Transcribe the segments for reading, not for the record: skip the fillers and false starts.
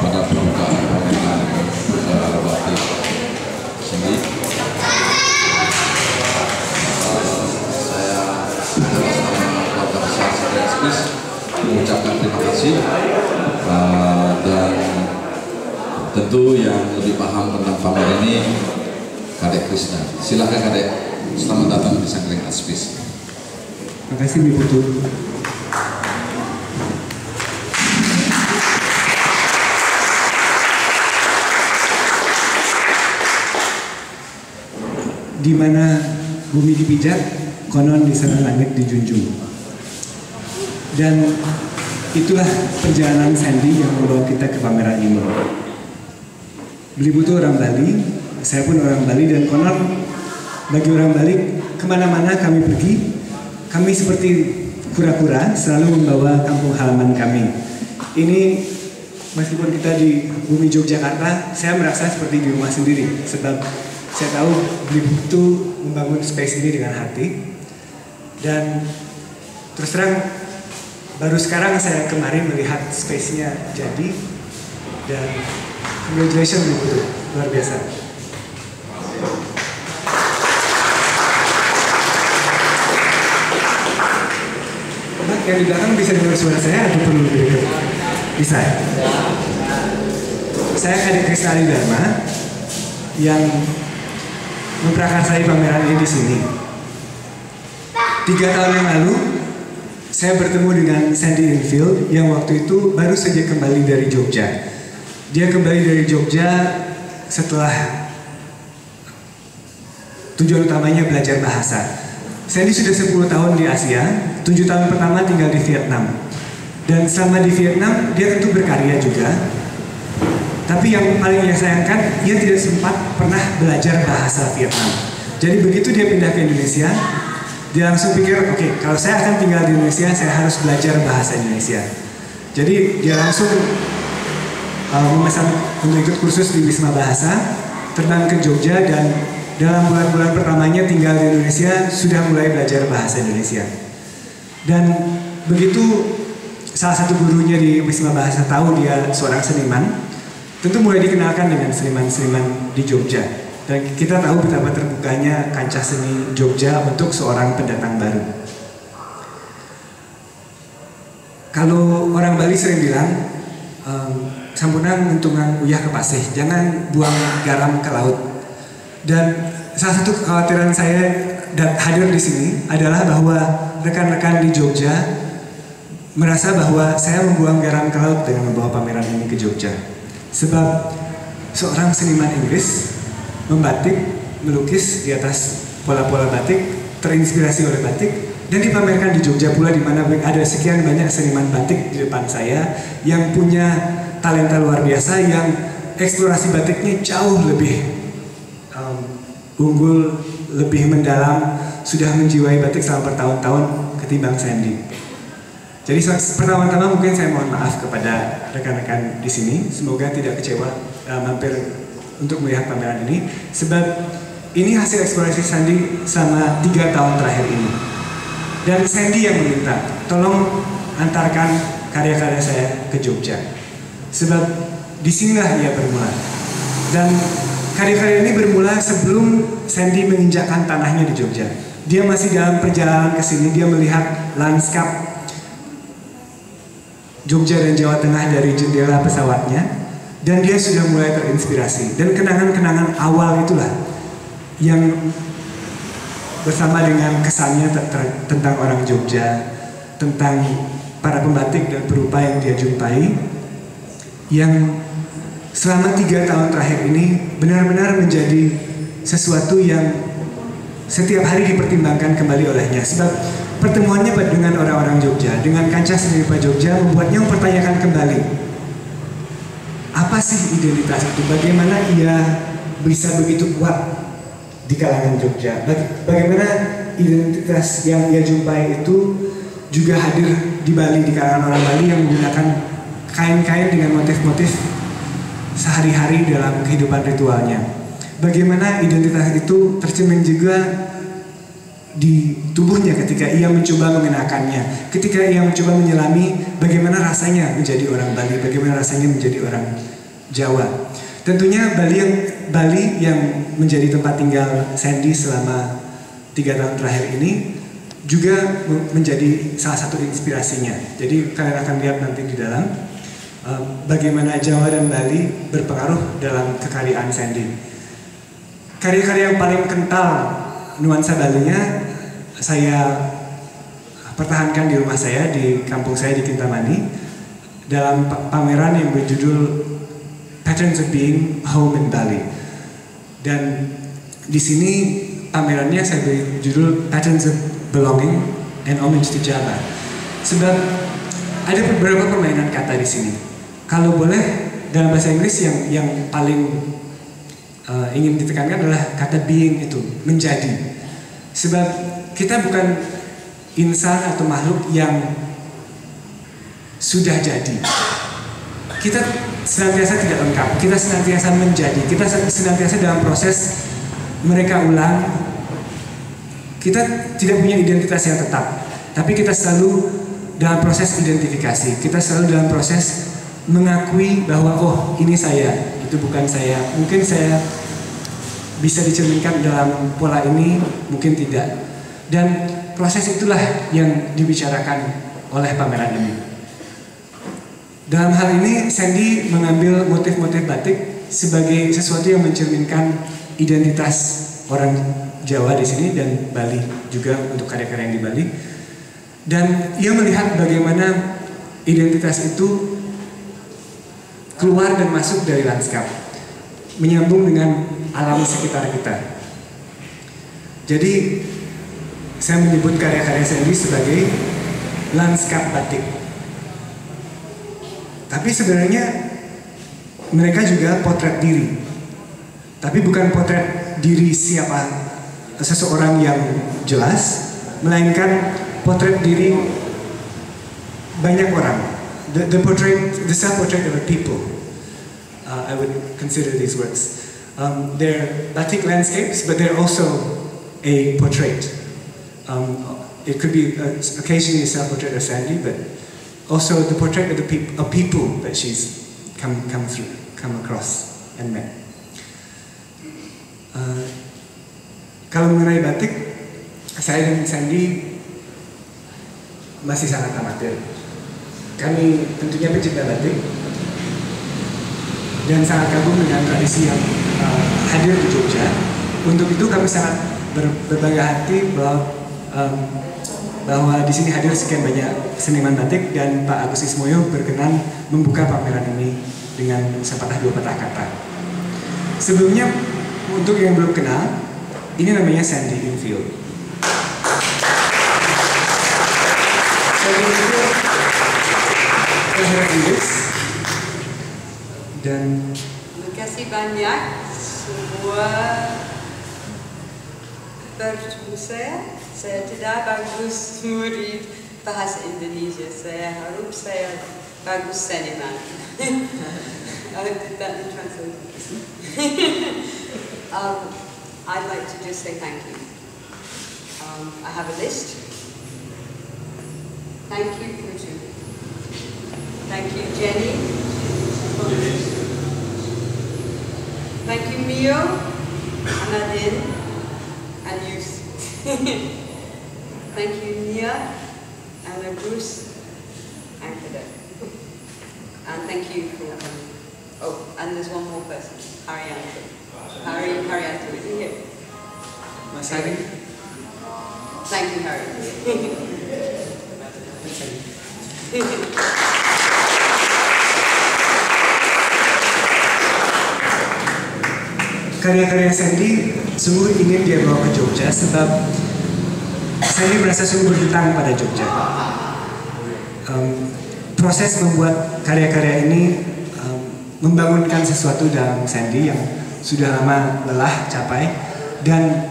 pada pembukaan pameran batik seni. Saya keluarga besar Sidrenskis mengucapkan terima kasih dan tentu yang lebih paham tentang pameran ini Kadek Krishna. Silakan Kadek, selamat datang di Sangkring Aspis. Terima kasih Bu Putu. Di mana bumi dipijak, konon di sana langit dijunjung. Dan itulah perjalanan Sandy yang membawa kita ke pameran ini. Beliau itu orang Bali, saya pun orang Bali, dan konon bagi orang Bali kemana-mana kami pergi, kami seperti kura-kura selalu membawa kampung halaman kami. Ini meskipun kita di bumi Yogyakarta, saya merasa seperti di rumah sendiri, sebab saya tahu beliau itu membangun space ini dengan hati. Dan terus terang baru sekarang saya kemarin melihat space-nya jadi, dan congratulations beliau itu luar biasa. Yang di belakang bisa dengar suara saya atau perlu lebih dekat? Bisa. Saya Kadek Krishna Dharma yang memprakarsai pameran ini di sini. 3 tahun yang lalu saya bertemu dengan Sandy Infield yang waktu itu baru saja kembali dari Jogja. Dia kembali dari Jogja setelah tujuan utamanya belajar bahasa. Sandy sudah 10 tahun di Asia, 7 tahun pertama tinggal di Vietnam. Dan selama di Vietnam, dia tentu berkarya juga. Tapi yang paling saya sayangkan, dia tidak sempat pernah belajar bahasa Vietnam. Jadi begitu dia pindah ke Indonesia, dia langsung pikir, oke, kalau saya akan tinggal di Indonesia, saya harus belajar bahasa Indonesia. Jadi dia langsung memesan untuk ikut kursus di Wisma Bahasa, terbang ke Jogja, dan dalam bulan-bulan pertamanya tinggal di Indonesia sudah mulai belajar bahasa Indonesia. Dan begitu salah satu gurunya di Wisma Bahasa tahu dia seorang seniman, tentu mulai dikenalkan dengan seniman-seniman di Jogja. Dan kita tahu betapa terbukanya kancah seni Jogja untuk seorang pendatang baru. Kalau orang Bali sering bilang, sampunang untungan uyah ke pasih, jangan buang garam ke laut. Dan salah satu kekhawatiran saya dan hadir di sini adalah bahwa rekan-rekan di Jogja merasa bahwa saya membuang garam ke laut dengan membawa pameran ini ke Jogja. Sebab seorang seniman Inggris membatik, melukis di atas pola-pola batik, terinspirasi oleh batik, dan dipamerkan di Jogja pula, di mana ada sekian banyak seniman batik di depan saya yang punya talenta luar biasa, yang eksplorasi batiknya jauh lebih unggul, lebih mendalam, sudah menjiwai batik selama bertahun-tahun ketimbang Sandy. Jadi pertama-tama mungkin saya mohon maaf kepada rekan-rekan di sini, semoga tidak kecewa mampir untuk melihat pameran ini, sebab ini hasil eksplorasi Sandy selama 3 tahun terakhir ini. Dan Sandy yang meminta, tolong antarkan karya-karya saya ke Jogja, sebab disinilah ia bermula. Dan karya-karya ini bermula sebelum Sandy menginjakkan tanahnya di Jogja. Dia masih dalam perjalanan ke sini, dia melihat lanskap Jogja dan Jawa Tengah dari jendela pesawatnya, dan dia sudah mulai terinspirasi. Dan kenangan-kenangan awal itulah yang bersama dengan kesannya tentang orang Jogja, tentang para pembatik dan perupa yang dia jumpai, yang selama 3 tahun terakhir ini benar-benar menjadi sesuatu yang setiap hari dipertimbangkan kembali olehnya. Sebab pertemuannya dengan orang-orang Jogja, dengan kancah seni rupa Jogja, membuatnya mempertanyakan kembali, apa sih identitas itu? Bagaimana ia bisa begitu kuat di kalangan Jogja? Bagaimana identitas yang ia jumpai itu juga hadir di Bali, di kalangan orang Bali yang menggunakan kain-kain dengan motif-motif sehari-hari dalam kehidupan ritualnya. Bagaimana identitas itu tercermin juga di tubuhnya ketika ia mencoba mengenakannya, ketika ia mencoba menyelami bagaimana rasanya menjadi orang Bali, bagaimana rasanya menjadi orang Jawa. Tentunya Bali yang menjadi tempat tinggal Sandy selama 3 tahun terakhir ini juga menjadi salah satu inspirasinya. Jadi kalian akan lihat nanti di dalam bagaimana Jawa dan Bali berpengaruh dalam kekaryaan Sandy. Karya-karya yang paling kental nuansa Balinya saya pertahankan di rumah saya, di kampung saya di Kintamani, dalam pameran yang berjudul Patterns of Being Home in Bali. Dan di sini pamerannya saya beri judul Patterns of Belonging and Homage to Java. Sebab ada beberapa permainan kata di sini. Kalau boleh dalam bahasa Inggris yang paling ingin ditekankan adalah kata being itu, menjadi. Sebab kita bukan insan atau makhluk yang sudah jadi. Kita senantiasa tidak lengkap, kita senantiasa menjadi, kita senantiasa dalam proses mereka ulang. Kita tidak punya identitas yang tetap, tapi kita selalu dalam proses identifikasi, kita selalu dalam proses mengakui bahwa oh ini saya, itu bukan saya. Mungkin saya bisa dicerminkan dalam pola ini, mungkin tidak. Dan proses itulah yang dibicarakan oleh pameran ini. Dalam hal ini Sandy mengambil motif-motif batik sebagai sesuatu yang mencerminkan identitas orang Jawa di sini dan Bali juga untuk karya-karya yang di Bali. Dan ia melihat bagaimana identitas itu keluar dan masuk dari lanskap, menyambung dengan alam sekitar kita. Jadi saya menyebut karya-karya Sandy sebagai lanskap batik. Tapi sebenarnya mereka juga potret diri. Tapi bukan potret diri siapa seseorang yang jelas, melainkan potret diri banyak orang. The self-portrait of a people. I would consider these works. They're batik landscapes, but they're also a portrait. It could be occasionally a self-portrait of Sandy, but also the portrait of people that she's come across and met. Kalau mengenai batik, saya dan Sandy masih sangat amatir. Kami tentunya pecinta batik dan sangat kagum dengan tradisi yang hadir di Jogja. Untuk itu kami sangat berbangga hati bahwa di sini hadir sekian banyak seniman batik dan Pak Agus Ismoyo berkenan membuka pameran ini dengan sepatah dua patah kata. Sebelumnya, untuk yang belum kenal, ini namanya Sandy Infield. Sandy Infield kelahiran Inggris dan terima kasih banyak semua bertemu saya. Saya tidak bagus murid bahasa Indonesia. Saya harap saya bagus seniman. That translate. I'd like to just say thank you. I have a list. Thank you, Putu. Thank you, Jenny. Thank you, Mio, Anadin, and Yus. Thank you, Nia, Anna Bruce, and Cadet. And thank you for oh, and there's one more person, Haryanto. Haryanto, is he here? Mas Hari. Thank you, Harry. Karya-karya Sandy sungguh ingin dia bawa ke Jogja sebab Sandy merasa sungguh berhutang pada Jogja. Proses membuat karya-karya ini membangunkan sesuatu dalam Sandy yang sudah lama lelah capai, dan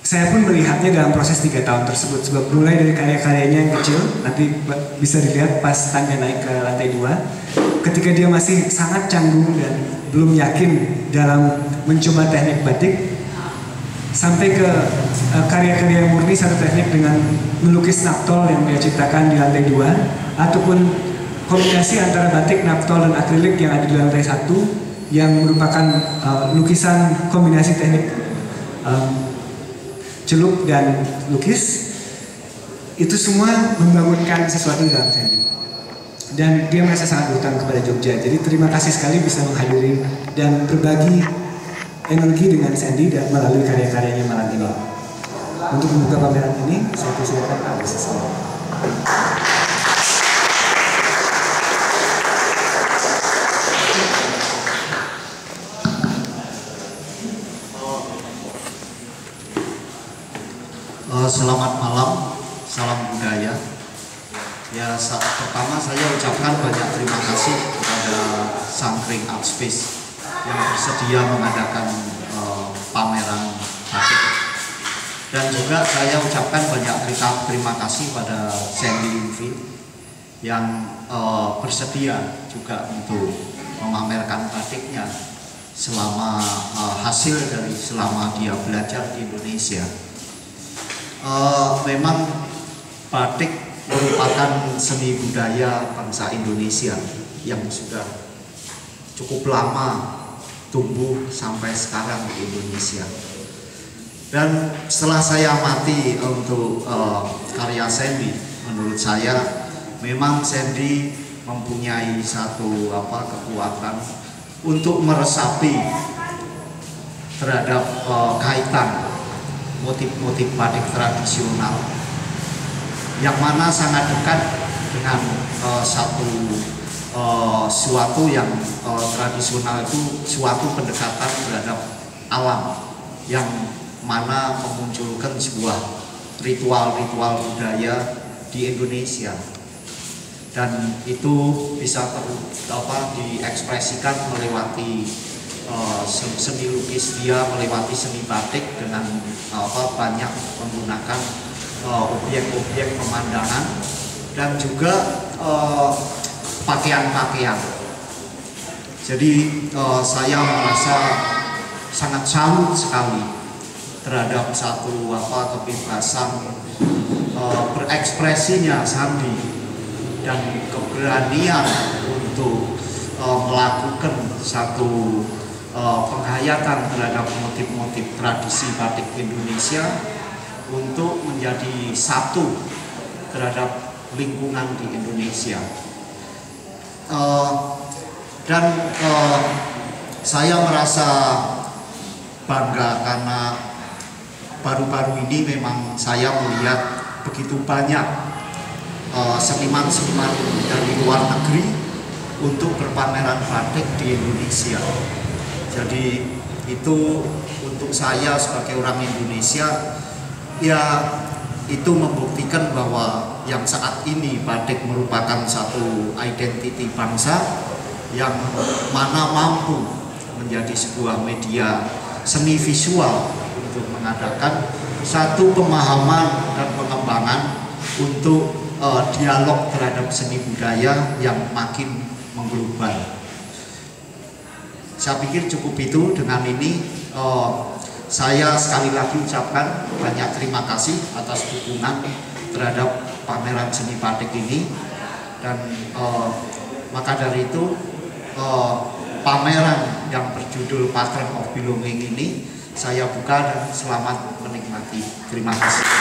saya pun melihatnya dalam proses 3 tahun tersebut. Sebab mulai dari karya-karyanya yang kecil, nanti bisa dilihat pas tangga naik ke lantai 2, ketika dia masih sangat canggung dan belum yakin dalam mencoba teknik batik, sampai ke karya-karya murni satu teknik dengan melukis naptol yang dia ciptakan di lantai 2, ataupun kombinasi antara batik, naptol, dan akrilik yang ada di lantai 1 yang merupakan lukisan kombinasi teknik celup dan lukis. Itu semua membangunkan sesuatu dalam Sandy, dan dia merasa sangat berhutang kepada Jogja. Jadi terima kasih sekali bisa menghadiri dan berbagi energi dengan Sandy dan melalui karya-karyanya malam ini. Untuk membuka pameran ini, saya persilakan Pak Alex. Selamat malam, salam budaya. Ya, pertama saya ucapkan banyak terima kasih kepada Sangkring Art Space yang bersedia mengadakan pameran batik. Dan juga saya ucapkan banyak terima kasih pada Sandy Yunfi yang bersedia juga untuk memamerkan batiknya selama hasil dari selama dia belajar di Indonesia. Memang batik merupakan seni budaya bangsa Indonesia yang sudah cukup lama tumbuh sampai sekarang di Indonesia. Dan setelah saya amati untuk karya Sandy, menurut saya memang Sandy mempunyai satu kekuatan untuk meresapi terhadap kaitan motif-motif batik tradisional yang mana sangat dekat dengan suatu yang tradisional itu suatu pendekatan terhadap alam yang mana memunculkan sebuah ritual-ritual budaya di Indonesia, dan itu bisa diekspresikan melewati seni lukis dia, melewati seni batik dengan banyak menggunakan objek-objek pemandangan dan juga pakaian-pakaian. Jadi saya merasa sangat salut sekali terhadap satu kebebasan berekspresinya Sandy dan keberanian untuk melakukan satu penghayatan terhadap motif-motif tradisi batik Indonesia untuk menjadi satu terhadap lingkungan di Indonesia. Dan saya merasa bangga karena baru-baru ini memang saya melihat begitu banyak seniman-seniman dari luar negeri untuk berpameran batik di Indonesia. Jadi itu untuk saya sebagai orang Indonesia, ya itu membuktikan bahwa yang saat ini batik merupakan satu identiti bangsa yang mana mampu menjadi sebuah media seni visual untuk mengadakan satu pemahaman dan pengembangan untuk dialog terhadap seni budaya yang makin mengglobal. Saya pikir cukup itu. Dengan ini saya sekali lagi ucapkan banyak terima kasih atas dukungan terhadap pameran seni batik ini, dan maka dari itu pameran yang berjudul Pattern of Belonging ini saya buka dan selamat menikmati. Terima kasih.